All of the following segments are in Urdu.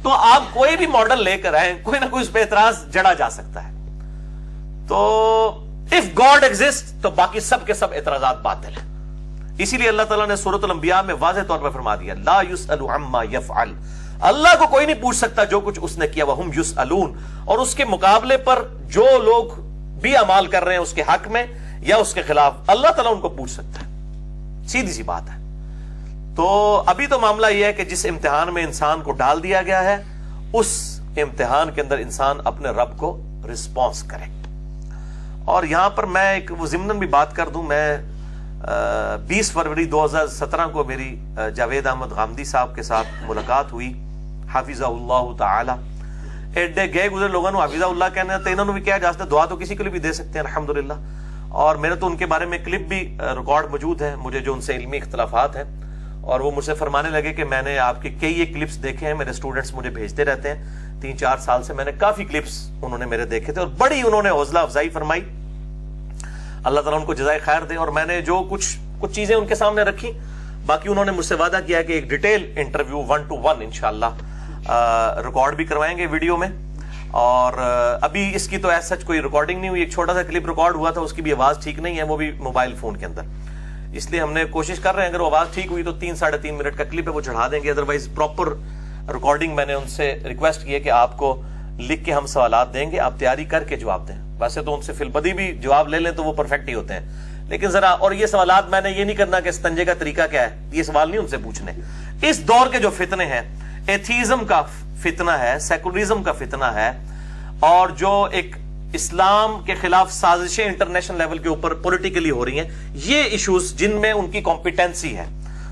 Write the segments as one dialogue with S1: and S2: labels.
S1: تو آپ کوئی بھی ماڈل لے کر آئیں, کوئی نہ کوئی اس پہ اعتراض جڑا جا سکتا ہے. تو اف گاڈ ایگزسٹ تو باقی سب کے سب اعتراضات باطل ہیں. اسی لیے اللہ تعالیٰ نے سورۃ الانبیاء میں واضح طور پر فرما دیا لا یسأل عما یفعل, اللہ کو کوئی نہیں پوچھ سکتا جو کچھ اس نے کیا, وہم یسألون, اور اس کے مقابلے پر جو لوگ بھی اعمال کر رہے ہیں اس کے حق میں یا اس کے خلاف, اللہ تعالیٰ ان کو پوچھ سکتا ہے. سیدھی سی بات ہے. تو ابھی تو معاملہ یہ ہے کہ جس امتحان میں انسان کو ڈال دیا گیا ہے اس امتحان کے اندر انسان اپنے رب کو رسپانس کرے. اور یہاں پر میں ایک وہ ضمناً بھی بات کر دوں, میں 20 فروری 2017 کو میری جاوید احمد غامدی صاحب کے ساتھ ملاقات ہوئی, حافظہ اللہ تعالی. ایڈے گئے گزرے لوگوں کو حافظہ اللہ کہنا تو انہوں نے بھی کیا جا سکتا ہے, دعا تو کسی کے لیے بھی دے سکتے ہیں الحمدللہ. اور میرا تو ان کے بارے میں کلپ بھی ریکارڈ موجود ہے, مجھے جو ان سے علمی اختلافات ہیں, اور وہ مجھ سے فرمانے لگے کہ میں نے آپ کے کئی ایک کلپس دیکھے ہیں, میرے اسٹوڈنٹس مجھے بھیجتے رہتے ہیں, 3-4 سال سے میں نے کافی کلپس انہوں نے میرے دیکھے تھے, اور بڑی انہوں نے حوصلہ افزائی فرمائی, اللہ تعالیٰ ان کو جزائے خیر دے. اور میں نے جو کچھ چیزیں ان کے سامنے رکھی, باقی انہوں نے مجھ سے وعدہ کیا کہ ایک ڈیٹیل انٹرویو 1-to-1 انشاءاللہ ریکارڈ بھی کروائیں گے ویڈیو میں. اور ابھی اس کی تو ایز سچ کوئی ریکارڈنگ نہیں ہوئی, ایک چھوٹا سا کلپ ریکارڈ ہوا تھا, اس کی بھی آواز ٹھیک نہیں ہے, وہ بھی موبائل فون کے اندر, اس لیے ہم نے کوشش کر رہے ہیں اگر وہ آواز ٹھیک ہوئی تو 3-3.5 منٹ کا کلپ ہے وہ چڑھا دیں گے. ادروائز پراپر ریکارڈنگ میں نے ان سے ریکویسٹ کی ہے کہ آپ کو لکھ کے ہم سوالات دیں گے, آپ تیاری کر کے جواب دیں. ویسے تو ان سے فلبدی بھی جواب لے لیں تو وہ پرفیکٹ ہی ہوتے ہیں, لیکن ذرا, اور یہ سوالات میں نے یہ نہیں کرنا کہ استنجے کا طریقہ کیا ہے, یہ سوال نہیں ان سے پوچھنے. اس دور کے جو فتنے ہیں, ایتھیزم کا فتنہ ہے, سیکولرزم کا فتنہ ہے, اور جو ایک اسلام کے خلاف سازشیں انٹرنیشنل لیول کے اوپر پولیٹیکلی ہو رہی ہیں, یہ ایشوز جن میں ان کی کمپیٹنسی ہے,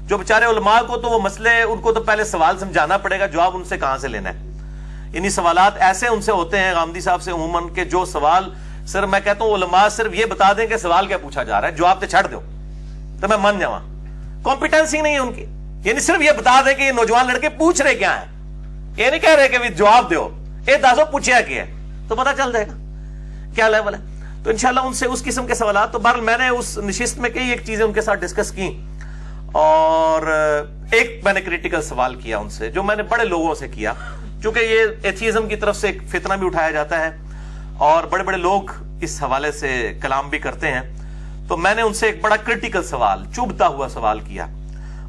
S1: جو بیچارے علماء کو تو وہ مسئلے ان کو تو پہلے سوال سمجھانا پڑے گا, جواب ان سے کہاں سے لینا ہے. یعنی سوالات ایسے ان سے ہوتے ہیں غامدی صاحب سے عموماً کہ جو سوال صرف میں کہتا ہوں علماء صرف یہ بتا دیں کہ سوال کیا پوچھا جا رہا ہے, جواب تو چھڑ دو تو میں مان جاؤں. کمپیٹنسی نہیں ہے ان کی, یعنی صرف یہ بتا دیں کہ یہ نوجوان لڑکے پوچھ رہے کیا ہیں, یہ نہیں کہہ رہے کہ جواب دو, یہ داسو پوچھا کیا ہے تو پتا چل جائے گا کیا لیول ہے. تو انشاءاللہ ان سے اس قسم کے سوالات, تو بہرحال میں نے اس نشست میں کئی ایک چیزیں ان کے ساتھ ڈسکس کی, اور ایک میں نے کریٹیکل سوال کیا ان سے جو میں نے بڑے لوگوں سے کیا, چونکہ یہ ایتھیزم کی طرف سے ایک فتنہ بھی اٹھایا جاتا ہے اور بڑے بڑے لوگ اس حوالے سے کلام بھی کرتے ہیں. تو میں نے ان سے ایک بڑا کریٹیکل سوال, چبھتا ہوا سوال کیا,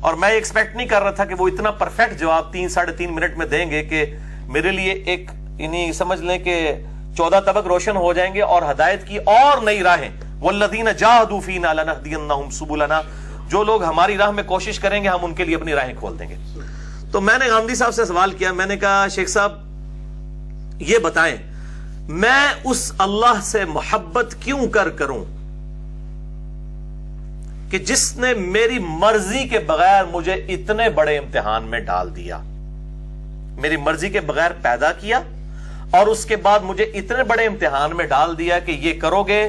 S1: اور میں ایکسپیکٹ نہیں کر رہا تھا کہ وہ اتنا پرفیکٹ جواب 3-3.5 منٹ میں دیں گے کہ میرے لیے ایک یعنی سمجھ لیں کہ 14 طبق روشن ہو جائیں گے اور ہدایت کی اور نئی راہیں, والذین جاہدوا فینا لنہدینہم سبلنا, جو لوگ ہماری راہ میں کوشش کریں گے ہم ان کے لیے اپنی راہیں کھول دیں گے. تو میں نے غامدی صاحب سے سوال کیا, میں نے کہا شیخ صاحب یہ بتائیں میں اس اللہ سے محبت کیوں کروں کہ جس نے میری مرضی کے بغیر مجھے اتنے بڑے امتحان میں ڈال دیا, میری مرضی کے بغیر پیدا کیا اور اس کے بعد مجھے اتنے بڑے امتحان میں ڈال دیا کہ یہ کرو گے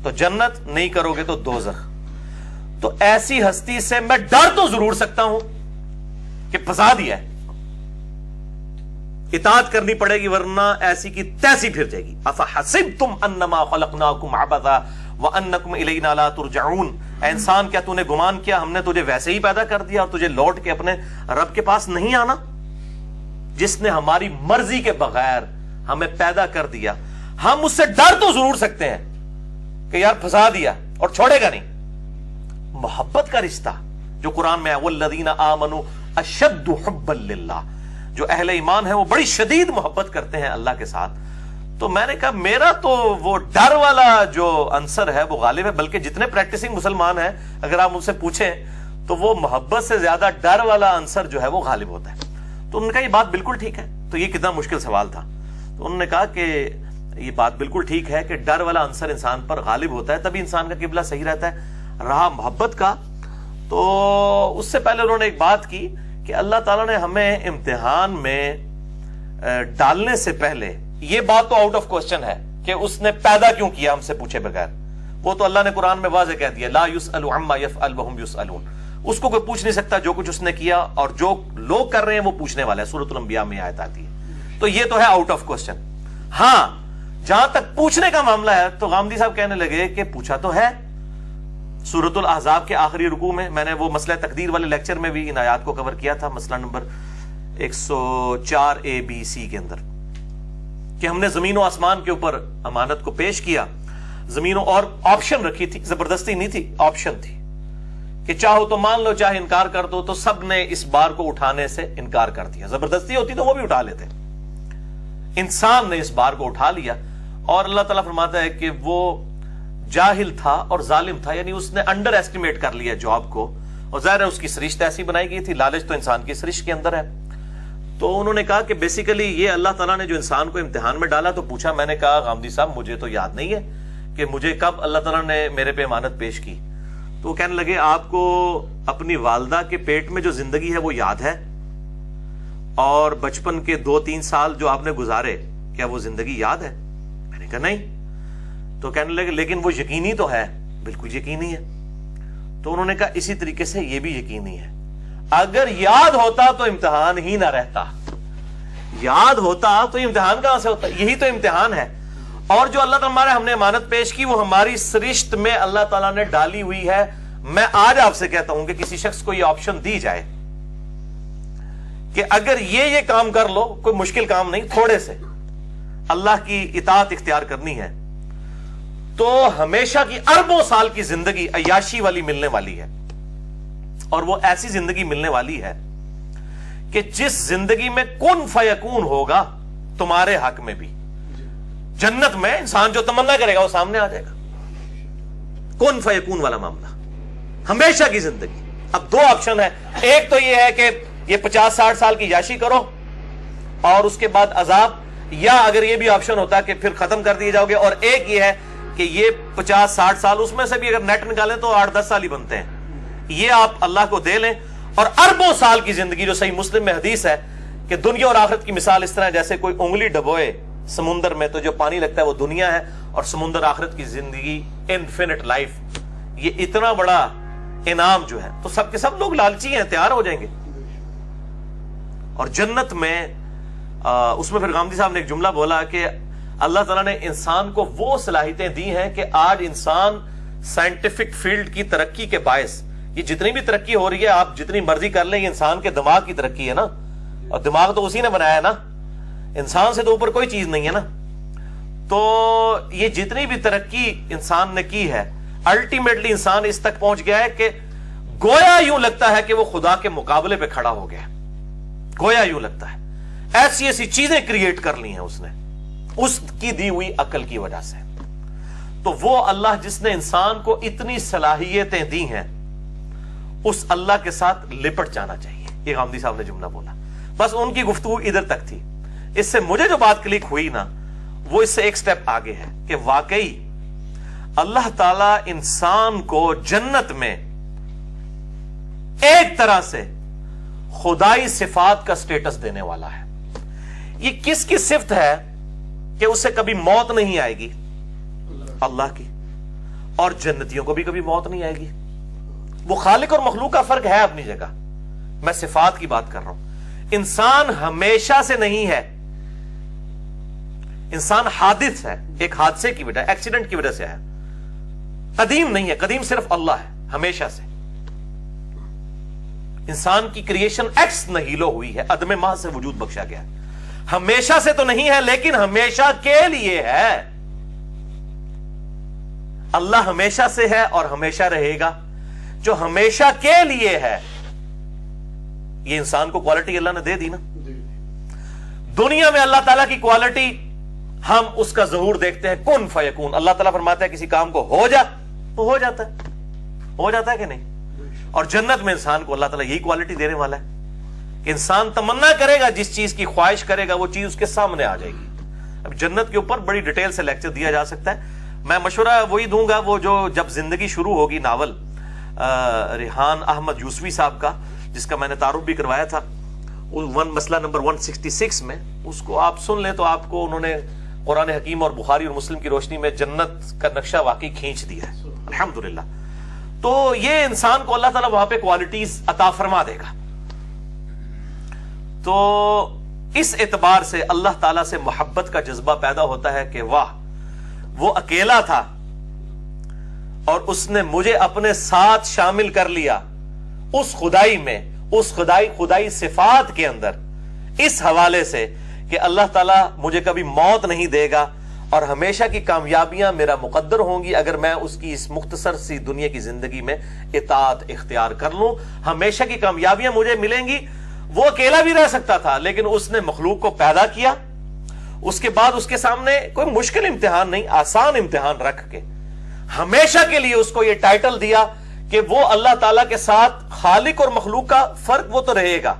S1: تو جنت, نہیں کرو گے تو دوزخ. تو ایسی ہستی سے میں ڈر تو ضرور سکتا ہوں کہ پھنسا دیا ہے, اطاعت کرنی پڑے گی ورنہ ایسی کی تیسی پھر جائے گی. افحسبتم انما خلقناکم عبثا وانکم الینا لا ترجعون, اے انسان کیا تو نے گمان کیا ہم نے تجھے ویسے ہی پیدا کر دیا اور تجھے لوٹ کے اپنے رب کے پاس نہیں آنا, جس نے ہماری مرضی کے بغیر ہمیں پیدا کر دیا. ہم اس سے ڈر تو ضرور سکتے ہیں کہ یار پھنسا دیا اور چھوڑے گا نہیں. محبت کا رشتہ جو قرآن میں ہے, والذین آمنوا اشد حبا للہ, جو اہل ایمان ہیں وہ بڑی شدید محبت کرتے ہیں اللہ کے ساتھ. تو میں نے کہا میرا تو وہ ڈر والا جو عنصر ہے وہ غالب ہے, بلکہ جتنے پریکٹسنگ مسلمان ہیں اگر آپ ان سے پوچھیں تو وہ محبت سے زیادہ ڈر والا عنصر جو ہے وہ غالب ہوتا ہے. تو انہوں نے کہا یہ بات بالکل ٹھیک ہے. تو یہ کتنا مشکل سوال تھا. تو انہوں نے کہا کہ یہ بات بالکل ٹھیک ہے کہ ڈر والا عنصر انسان پر غالب ہوتا ہے, تبھی انسان کا قبلہ صحیح رہتا ہے. رہا محبت کا, تو اس سے پہلے انہوں نے ایک بات کی کہ اللہ تعالیٰ نے ہمیں امتحان میں ڈالنے سے پہلے, یہ بات تو آؤٹ آف کوسچن ہے کہ اس نے پیدا کیوں کیا ہم سے پوچھے بغیر, وہ تو اللہ نے قرآن میں واضح کہہ دیا لا یسأل عما یفعل وہم یسألون, اس کو کوئی پوچھ نہیں سکتا جو کچھ اس نے کیا, اور جو لوگ کر رہے ہیں وہ پوچھنے والے ہیں. سورۃ الانبیاء میں آیت آتی ہے. تو یہ تو ہے آؤٹ آف کوسچن. ہاں جہاں تک پوچھنے کا معاملہ ہے تو غامدی صاحب کہنے لگے کہ پوچھا تو ہے. سورۃ الاحزاب کے آخری رکوع میں نے وہ مسئلہ تقدیر والے لیکچر میں بھی ان آیات کو کور کیا تھا, مسئلہ نمبر 104A-B-C کے اندر کہ ہم نے زمین و آسمان کے اوپر امانت کو پیش کیا. زمینوں اور آپشن رکھی تھی, زبردستی نہیں تھی, آپشن تھی کہ چاہو تو مان لو چاہے انکار کر دو. تو سب نے اس بار کو اٹھانے سے انکار کر دیا. زبردستی ہوتی تو وہ بھی اٹھا لیتے. انسان نے اس بار کو اٹھا لیا, اور اللہ تعالیٰ فرماتا ہے کہ وہ جاہل تھا اور ظالم تھا, یعنی اس نے انڈر ایسٹیمیٹ کر لیا جاب کو, اور ظاہر ہے اس کی سرشت ایسی بنائی گئی تھی. لالچ تو انسان کی سرشت کے اندر ہے. تو انہوں نے کہا کہ بیسیکلی یہ اللہ تعالیٰ نے جو انسان کو امتحان میں ڈالا, تو پوچھا. میں نے کہا غامدی صاحب مجھے تو یاد نہیں ہے کہ مجھے کب اللہ تعالیٰ نے میرے پہ امانت پیش کی. تو وہ کہنے لگے آپ کو اپنی والدہ کے پیٹ میں جو زندگی ہے وہ یاد ہے, اور بچپن کے 2-3 سال جو آپ نے گزارے کیا وہ زندگی یاد ہے؟ میں نے کہا نہیں. تو کہنے لگے لیکن وہ یقینی تو ہے. بالکل یقینی ہے. تو انہوں نے کہا اسی طریقے سے یہ بھی یقینی ہے. اگر یاد ہوتا تو امتحان ہی نہ رہتا. یاد ہوتا تو امتحان کہاں سے ہوتا؟ یہی تو امتحان ہے. اور جو اللہ تعالیٰ ہم نے امانت پیش کی وہ ہماری سرشت میں اللہ تعالیٰ نے ڈالی ہوئی ہے. میں آج آپ سے کہتا ہوں کہ کسی شخص کو یہ آپشن دی جائے کہ اگر یہ کام کر لو, کوئی مشکل کام نہیں, تھوڑے سے اللہ کی اطاعت اختیار کرنی ہے, تو ہمیشہ کی اربوں سال کی زندگی عیاشی والی ملنے والی ہے. اور وہ ایسی زندگی ملنے والی ہے کہ جس زندگی میں کن فیکون ہوگا تمہارے حق میں بھی. جنت میں انسان جو تمنا کرے گا وہ سامنے آ جائے گا. کن فیکون والا معاملہ, ہمیشہ کی زندگی. اب 2 آپشن ہے. ایک تو یہ ہے کہ یہ 50-60 سال کی عیاشی کرو اور اس کے بعد عذاب, یا اگر یہ بھی آپشن ہوتا ہے کہ پھر ختم کر دیے جاؤ گے. اور ایک یہ ہے کہ یہ 50-60 سال, اس میں سے بھی اگر نیٹ نکالیں تو 8-10 سال ہی بنتے ہیں, یہ آپ اللہ کو دے لیں. اور اربوں سال کی زندگی, جو صحیح مسلم میں حدیث ہے کہ دنیا اور آخرت کی مثال اس طرح جیسے کوئی انگلی ڈبوئے سمندر میں, تو جو پانی لگتا ہے وہ دنیا ہے, اور سمندر آخرت کی زندگی انفینٹ لائف. یہ اتنا بڑا انعام جو ہے, تو سب کے سب لوگ لالچی ہیں, تیار ہو جائیں گے. اور جنت میں اس میں پھر غامدی صاحب نے ایک جملہ بولا کہ اللہ تعالیٰ نے انسان کو وہ صلاحیتیں دی ہیں کہ آج انسان سائنٹیفک فیلڈ کی ترقی کے باعث, یہ جتنی بھی ترقی ہو رہی ہے آپ جتنی مرضی کر لیں, یہ انسان کے دماغ کی ترقی ہے نا, اور دماغ تو اسی نے بنایا ہے نا, انسان سے تو اوپر کوئی چیز نہیں ہے نا. تو یہ جتنی بھی ترقی انسان نے کی ہے, الٹیمیٹلی انسان اس تک پہنچ گیا ہے کہ گویا یوں لگتا ہے کہ وہ خدا کے مقابلے پہ کھڑا ہو گیا. گویا یوں لگتا ہے ایسی ایسی چیزیں کریٹ کر لی ہیں اس نے, اس کی دی ہوئی عقل کی وجہ سے. تو وہ اللہ جس نے انسان کو اتنی صلاحیتیں دی ہیں, اس اللہ کے ساتھ لپٹ جانا چاہیے. یہ غامدی صاحب نے جملہ بولا. بس ان کی گفتگو ادھر تک تھی. اس سے مجھے جو بات کلک ہوئی نا, وہ اس سے ایک سٹیپ آگے ہے کہ واقعی اللہ تعالی انسان کو جنت میں ایک طرح سے خدائی صفات کا سٹیٹس دینے والا ہے. یہ کس کی صفت ہے کہ اسے کبھی موت نہیں آئے گی؟ اللہ کی. اور جنتیوں کو بھی کبھی موت نہیں آئے گی. وہ خالق اور مخلوق کا فرق ہے اپنی جگہ, میں صفات کی بات کر رہا ہوں. انسان ہمیشہ سے نہیں ہے, انسان حادث ہے, ایک حادثے کی وجہ, ایکسیڈنٹ کی وجہ سے ہے. قدیم نہیں ہے, قدیم صرف اللہ ہے, ہمیشہ سے. انسان کی کریشن ایکس نہیلو ہوئی ہے, عدم محض سے وجود بخشا گیا ہے. ہمیشہ سے تو نہیں ہے لیکن ہمیشہ کے لیے ہے. اللہ ہمیشہ سے ہے اور ہمیشہ رہے گا. جو ہمیشہ کے لیے ہے, یہ انسان کو کوالٹی اللہ نے دے دی نا. دنیا میں اللہ تعالیٰ کی کوالٹی ہم اس کا ظہور دیکھتے ہیں, کن فیکون. اللہ تعالیٰ فرماتا ہے کسی کام کو ہو جا, تو ہو جاتا ہے. ہو جاتا ہے کہ نہیں؟ اور جنت میں انسان کو اللہ تعالیٰ یہی کوالٹی دینے والا ہے کہ انسان تمنا کرے گا, جس چیز کی خواہش کرے گا وہ چیز اس کے سامنے آ جائے گی. اب جنت کے اوپر بڑی ڈیٹیل سے لیکچر دیا جا سکتا ہے. میں مشورہ وہی دوں گا, وہ جو جب زندگی شروع ہوگی, ناول ریحان احمد یوسفی صاحب کا, جس کا میں نے تعارف بھی کروایا تھا, مسئلہ نمبر 166 میں, اس کو آپ سن لیں تو آپ کو انہوں نے قرآن حکیم اور بخاری اور مسلم کی روشنی میں جنت کا نقشہ واقعی کھینچ دیا ہے الحمدللہ. تو یہ انسان کو اللہ تعالیٰ وہاں پہ کوالٹیز عطا فرما دے گا. تو اس اعتبار سے اللہ تعالیٰ سے محبت کا جذبہ پیدا ہوتا ہے کہ واہ, وہ اکیلا تھا اور اس نے مجھے اپنے ساتھ شامل کر لیا اس خدائی میں, اس خدائی صفات کے اندر اس حوالے سے کہ اللہ تعالیٰ مجھے کبھی موت نہیں دے گا اور ہمیشہ کی کامیابیاں میرا مقدر ہوں گی اگر میں اس کی اس مختصر سی دنیا کی زندگی میں اطاعت اختیار کر لوں. ہمیشہ کی کامیابیاں مجھے ملیں گی. وہ اکیلا بھی رہ سکتا تھا لیکن اس نے مخلوق کو پیدا کیا, اس کے بعد اس کے سامنے کوئی مشکل امتحان نہیں, آسان امتحان رکھ کے ہمیشہ کے لیے اس کو یہ ٹائٹل دیا کہ وہ اللہ تعالیٰ کے ساتھ خالق اور مخلوق کا فرق وہ تو رہے گا,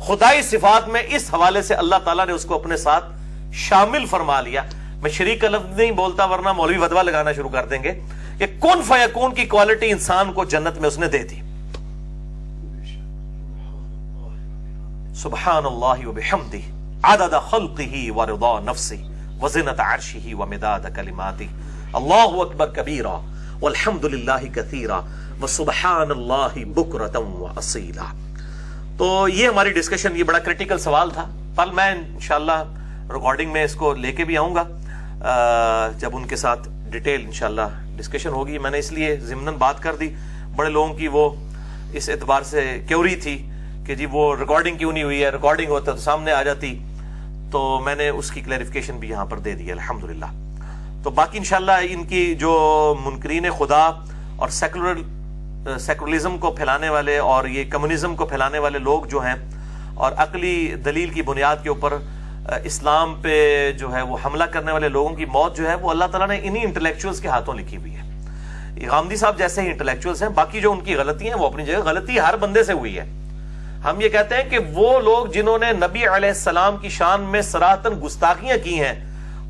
S1: خدائی صفات میں اس حوالے سے اللہ تعالیٰ نے اس کو اپنے ساتھ شامل فرما لیا. میں شریک کا لفظ نہیں بولتا ورنہ مولوی فتویٰ لگانا شروع کر دیں گے کہ کن فیکون کی کوالٹی انسان کو جنت میں اس نے دے دی. سبحان اللہ وبحمدہ عدد خلقہ ورضا نفسہ وزنۃ عرشہ ومداد کلماتہ اللہ اکبر کبیرا والحمد للہ کثیرا وسبحان اللہ بکرۃ واصیلا. تو یہ ہماری ڈسکشن, یہ بڑا کریٹیکل سوال تھا. کل میں انشاءاللہ ریکارڈنگ میں اس کو لے کے بھی آؤں گا جب ان کے ساتھ ڈیٹیل انشاءاللہ ڈسکشن ہوگی. میں نے اس لیے ضمناً بات کر دی, بڑے لوگوں کی وہ اس اعتبار سے کیوری تھی کہ جی وہ ریکارڈنگ کیوں نہیں ہوئی ہے, ریکارڈنگ ہوتا تو سامنے آ جاتی, تو میں نے اس کی کلیریفیکیشن بھی یہاں پر دے دی الحمدللہ. تو باقی انشاءاللہ ان کی جو منکرین خدا اور سیکولرزم کو پھیلانے والے اور یہ کمیونزم کو پھیلانے والے لوگ جو ہیں اور عقلی دلیل کی بنیاد کے اوپر اسلام پہ جو ہے وہ حملہ کرنے والے لوگوں کی موت جو ہے وہ اللہ تعالیٰ نے انہی انٹلیکچوئلز کے ہاتھوں لکھی ہوئی ہے. غامدی صاحب جیسے ہی انٹلیکچوئلز ہیں, باقی جو ان کی غلطی ہیں وہ اپنی جگہ, غلطی ہر بندے سے ہوئی ہے. ہم یہ کہتے ہیں کہ وہ لوگ جنہوں نے نبی علیہ السلام کی شان میں صراحتاً گستاخیاں کی ہیں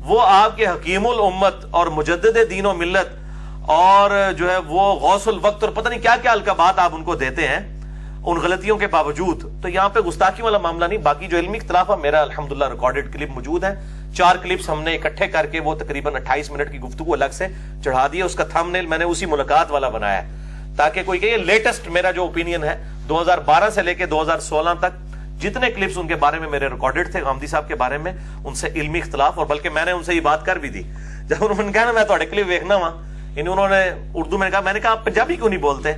S1: وہ آپ کے حکیم الامت اور مجدد دین و ملت اور جو ہے وہ غوث الوقت اور پتہ نہیں کیا کیا القابات آپ ان کو دیتے ہیں ان غلطیوں کے باوجود. تو یہاں پہ گستاخی والا معاملہ نہیں. باقی جو علمی اختلاف ہے, میرا الحمدللہ ریکارڈڈ کلپ موجود ہے, 4 کلپس ہم نے اکٹھے کر کے وہ تقریباً 28 منٹ کی گفتگو الگ سے چڑھا دی ہے. اس کا تھم نیل میں نے اسی ملاقات والا بنایا ہے تاکہ کوئی کہ لیٹسٹ میرا جو اوپینین ہے 2012 سے لے کے 2016 تک جتنے کلپس ان کے بارے میں میرے ریکارڈڈ تھے غامدی صاحب کے بارے میں, ان سے علمی اختلاف, اور بلکہ میں نے ان سے یہ بات کر بھی دی جب انہوں نے کہا نا میں تھوڑے کلپ دیکھنا وہاں, انہوں نے اردو میں کہا, میں نے کہا آپ پنجابی کیوں نہیں بولتے؟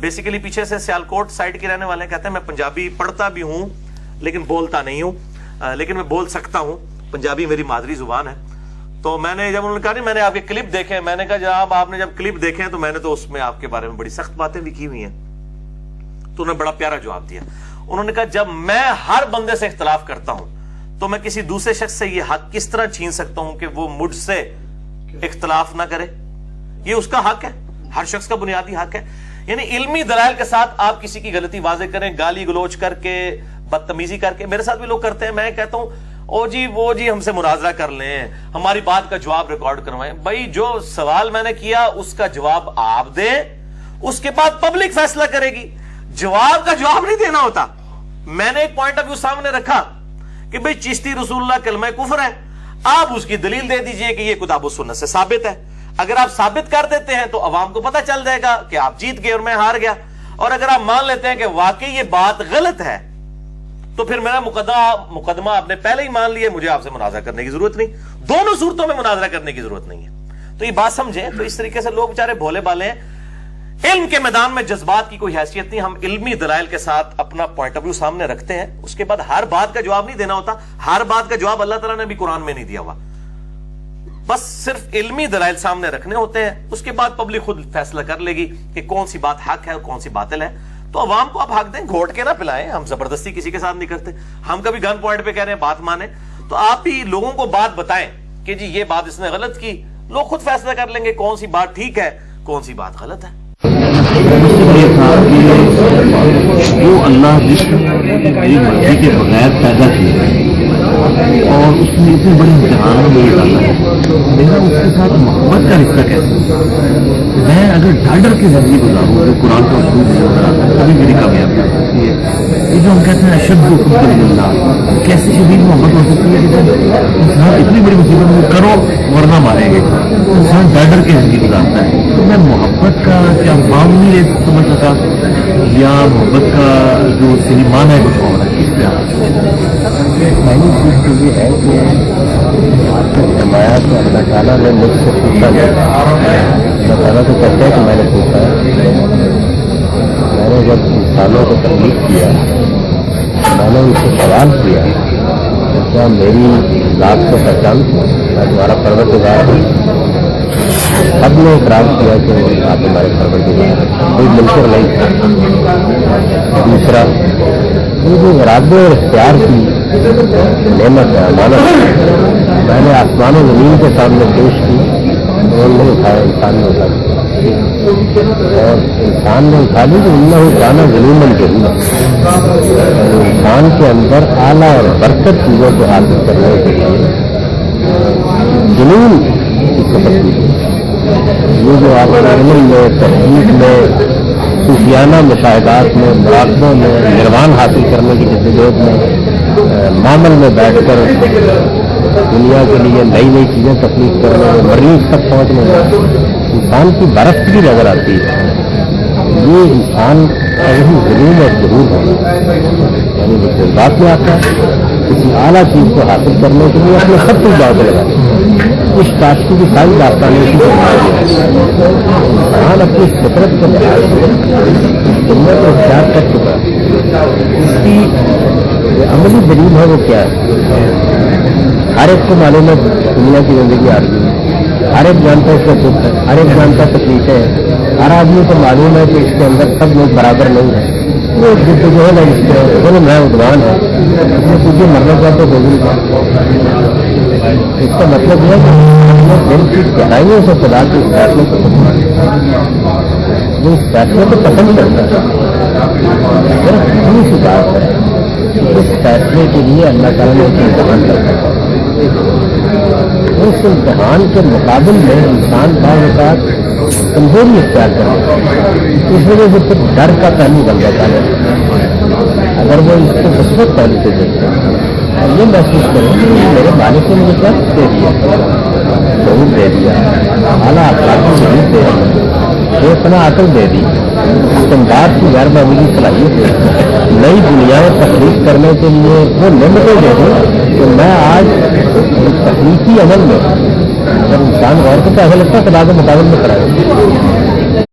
S1: بیسیکلی پیچھے سے سیالکوٹ سائڈ کے رہنے والے کہتے ہیں میں پنجابی پڑھتا بھی ہوں لیکن بولتا نہیں ہوں, لیکن میں بول سکتا ہوں, پنجابی میری مادری زبان ہے. تو میں نے جب انہوں نے کہا نہیں میں نے آپ کے کلپ دیکھے, میں نے کہا جناب آپ نے جب کلپ دیکھے ہیں تو میں نے تو اس میں آپ کے بارے میں بڑی سخت باتیں بھی کی ہوئی ہیں. تو انہوں نے بڑا پیارا جواب دیا. انہوں نے کہا جب میں ہر بندے سے اختلاف کرتا ہوں تو میں کسی دوسرے شخص سے یہ حق کس طرح چھین سکتا ہوں کہ وہ مجھ سے اختلاف نہ کرے؟ یہ اس کا حق ہے, ہر شخص کا بنیادی حق ہے. یعنی علمی دلائل کے ساتھ آپ کسی کی غلطی واضح کریں, گالی گلوچ کر کے, بدتمیزی کر کے. میرے ساتھ بھی لوگ کرتے ہیں, میں کہتا ہوں او جی وہ جی ہم سے مناظرہ کر لیں, ہماری بات کا جواب ریکارڈ کروائیں. بھائی جو سوال میں نے کیا اس کا جواب آپ دیں, اس کے بعد پبلک فیصلہ کرے گی. جواب کا جواب نہیں دینا ہوتا. میں نے ایک پوائنٹ آف ویو سامنے رکھا کہ بھئی چشتی رسول اللہ کلمہ کفر ہے, آپ اس کی دلیل دے دیجئے کہ یہ کتاب و سنت سے ثابت ہے. اگر آپ ثابت کر دیتے ہیں تو عوام کو پتہ چل جائے گا کہ آپ جیت گئے اور میں ہار گیا. اور اگر آپ مان لیتے ہیں کہ واقعی یہ بات غلط ہے تو پھر میرا مقدمہ آپ نے پہلے ہی مان لیا, مجھے آپ سے مناظرہ کرنے کی ضرورت نہیں. دونوں صورتوں میں مناظرہ کرنے کی ضرورت نہیں ہے. تو یہ بات سمجھیں. تو اس طریقے سے لوگ بیچارے بھولے بالے ہیں. علم کے میدان میں جذبات کی کوئی حیثیت نہیں. ہم علمی دلائل کے ساتھ اپنا پوائنٹ آف ویو سامنے رکھتے ہیں, اس کے بعد ہر بات کا جواب نہیں دینا ہوتا. ہر بات کا جواب اللہ تعالیٰ نے بھی قرآن میں نہیں دیا ہوا. بس صرف علمی دلائل سامنے رکھنے ہوتے ہیں, اس کے بعد پبلک خود فیصلہ کر لے گی کہ کون سی بات حق ہے اور کون سی باطل ہے. تو عوام کو آپ حق دیں, گھوٹ کے نہ پلائیں. ہم زبردستی کسی کے ساتھ نہیں کرتے. ہم کبھی گن پوائنٹ پہ کہہ رہے ہیں بات مانیں, تو آپ بھی لوگوں کو بات بتائیں کہ جی یہ بات اس نے غلط کی. لوگ خود فیصلہ کر لیں گے کون سی بات ٹھیک ہے کون سی بات غلط ہے.
S2: وہ اللہ جس کی مرضی کے بغیر پیدا کیا اور اس نے اتنے بڑے امتحان میں مجھے ڈالا ہے, میرا اس کے ساتھ محبت کا رشتہ کیسے؟ میں اگر ڈر کے زندگی گزاروں جو قرآن کا اصول ہے تبھی میری کامیابی ہو سکتی ہے. یہ جو ہم کہتے ہیں اشد حب اللہ, کیسی شدید محبت ہو سکتی ہے کہ انسان اتنی بڑی مصیبت میں کرو ورنہ ماریں گے, انسان ڈر کے زندگی گزارتا ہے. تو میں محبت کا کیا فارم نہیں سمجھ سکا یا محبت کا جو صحیح معنی ہے کچھ اور ہے, کس طرح
S3: پہلی چیز تو یہ ہے کہ آپ نے فرمایا کہ اللہ تعالیٰ نے مجھ سے پوچھا ہے. اللہ تعالیٰ تو کہتے ہیں کہ میں نے پوچھا ہے. میں نے جب انسانوں کو تکلیف کیا, میں نے ان سے سوال کیا کیا میری ذات کو پہچان میں تمہارا پروردگار ہوں. سب نے اقرار کیا کہ آپ ہمارے پروردگار ہیں, کوئی منکر نہیں تھا. دوسرا یہ جو ارادے اور اختیار کی نعمت ہے, امانت ہے, میں نے آسمان و زمین کے سامنے پیش کی, انہوں نے اٹھایا, انسان نے اٹھایا اور انسان نے اٹھا لی. تو انہوں نے اٹھانا ظلم ضرور ہے. انسان کے اندر اعلیٰ اور برکت چیزوں کو حاصل کرنے کے لیے جنون کی سبب یہ جو آپ علم میں, تحقیق میں, صوفیانہ مشاہدات میں, مراقبوں میں, نروان حاصل کرنے کی جدوجہد میں, معمل میں بیٹھ کر دنیا کے لیے نئی نئی چیزیں تخلیق کرنے میں, مریض تک پہنچنے میں انسان کی برفت بھی نظر آتی ہے. یہ انسان کا یہی ظلم اور ضرور ہے, یعنی جو جذبات میں آتا ہے کسی اعلیٰ چیز کو حاصل کرنے کے لیے اپنے سب کچھ داؤ پہ لگاتے ہیں. اس کاشتی کی ساری داستانیں اسی سے انسان اپنی فطرت کے لحاظ سے دنیا کو اختیار کر چکا ہے. اس کی جو عملی دلیل ہے وہ کیا ہے؟ ہر ایک کو معلوم ہے دنیا کی زندگی آرزو ہے, ہر ایک جانتا ہے اس کا دکھ ہے, ہر ایک جانتا تکلیف ہے, ہر آدمی کو معلوم ہے کہ اس کے اندر سب لوگ برابر نہیں ہیں. وہ جدوجہد ہے, اس کے ظلم ہے, عدوان ہے, اس میں تجھے مرنا چاہتے ہو گوگل کا. اس کا مطلب یہ ہے کہ دل کی گہرائیوں سے خدا کے اس فیصلے کو وہ اس فیصلے کو پسند کرتا ہے. صرف اتنی سی بات ہے اس فیصلے کے لیے اللہ تعالیٰ نے ایک امتحان کرتا ہے. اس امتحان کے مقابل میں انسان بعض اوقات کمزوری اختیار کرتا ہے. اس وجہ سے پھر ڈر کا پہلو بن جاتا ہے. اگر وہ اس کو مثبت پہلو سے دیکھتے ہیں اور یہ محسوس کریں کہ میرے والد نے مجھے کیا دے دیا, شعور دے دیا, اعلیٰ اخلاقی ضرور دے دی, بے پناہ عقل دے دی, استمداد کی غیر معمولی صلاحیت دے دی, نئی دنیایں تخلیق کرنے کے لیے وہ نعمتیں دے دی کہ میں آج تخلیقی عمل میں اگر انسان غور کرتا ہے ایسا لگتا ہے خدا کے مقابل میں کھڑا ہے.